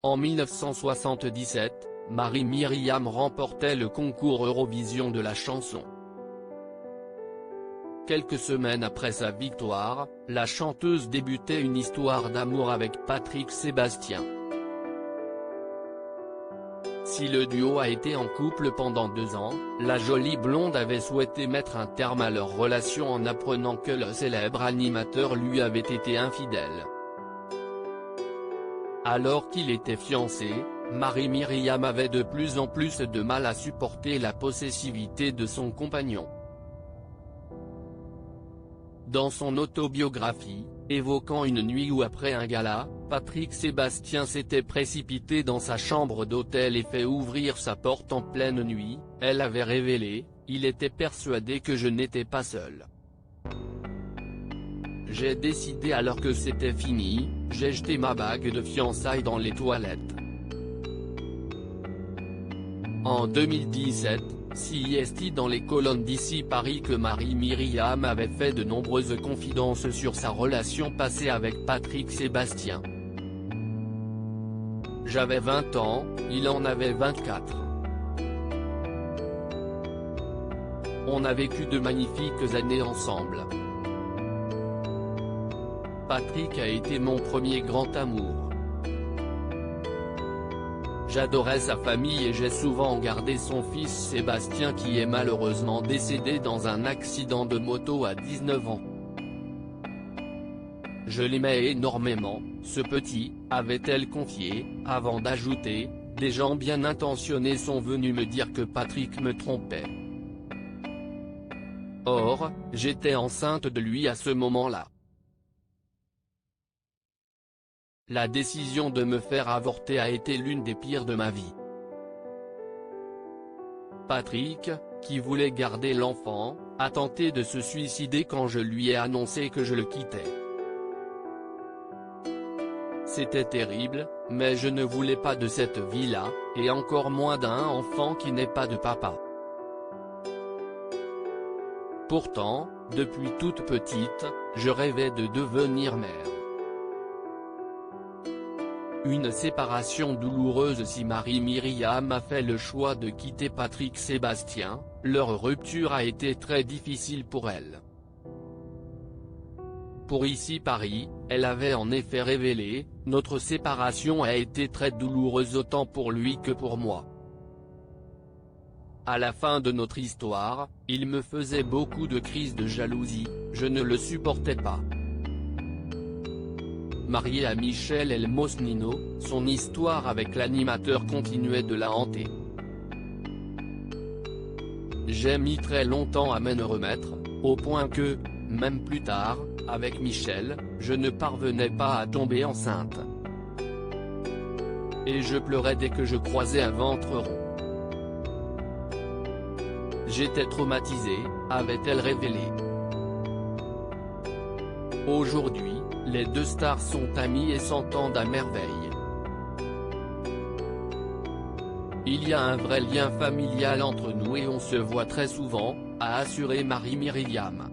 En 1977, Marie-Myriam remportait le concours Eurovision de la chanson. Quelques semaines après sa victoire, la chanteuse débutait une histoire d'amour avec Patrick Sébastien. Si le duo a été en couple pendant 2 ans, la jolie blonde avait souhaité mettre un terme à leur relation en apprenant que le célèbre animateur lui avait été infidèle. Alors qu'il était fiancé, Marie-Myriam avait de plus en plus de mal à supporter la possessivité de son compagnon. Dans son autobiographie, évoquant une nuit où après un gala, Patrick Sébastien s'était précipité dans sa chambre d'hôtel et fait ouvrir sa porte en pleine nuit, elle avait révélé « Il était persuadé que je n'étais pas seul. J'ai décidé alors que c'était fini, j'ai jeté ma bague de fiançailles dans les toilettes. » En 2017, CIST dans les colonnes d'ici Paris que Marie-Myriam avait fait de nombreuses confidences sur sa relation passée avec Patrick Sébastien. J'avais 20 ans, il en avait 24. On a vécu de magnifiques années ensemble. Patrick a été mon premier grand amour. J'adorais sa famille et j'ai souvent gardé son fils Sébastien qui est malheureusement décédé dans un accident de moto à 19 ans. Je l'aimais énormément, ce petit, avait-elle confié, avant d'ajouter, des gens bien intentionnés sont venus me dire que Patrick me trompait. Or, j'étais enceinte de lui à ce moment-là. La décision de me faire avorter a été l'une des pires de ma vie. Patrick, qui voulait garder l'enfant, a tenté de se suicider quand je lui ai annoncé que je le quittais. C'était terrible, mais je ne voulais pas de cette vie-là, et encore moins d'un enfant qui n'est pas de papa. Pourtant, depuis toute petite, je rêvais de devenir mère. Une séparation douloureuse si Marie-Myriam a fait le choix de quitter Patrick Sébastien, leur rupture a été très difficile pour elle. Pour Ici Paris, elle avait en effet révélé « Notre séparation a été très douloureuse autant pour lui que pour moi. À la fin de notre histoire, il me faisait beaucoup de crises de jalousie, je ne le supportais pas. » Mariée à Michel Elmosnino, son histoire avec l'animateur continuait de la hanter. J'ai mis très longtemps à m'en remettre, au point que, même plus tard, avec Michel, je ne parvenais pas à tomber enceinte. Et je pleurais dès que je croisais un ventre rond. J'étais traumatisée, avait-elle révélé. Aujourd'hui, les deux stars sont amies et s'entendent à merveille. Il y a un vrai lien familial entre nous et on se voit très souvent, a assuré Marie-Myriam.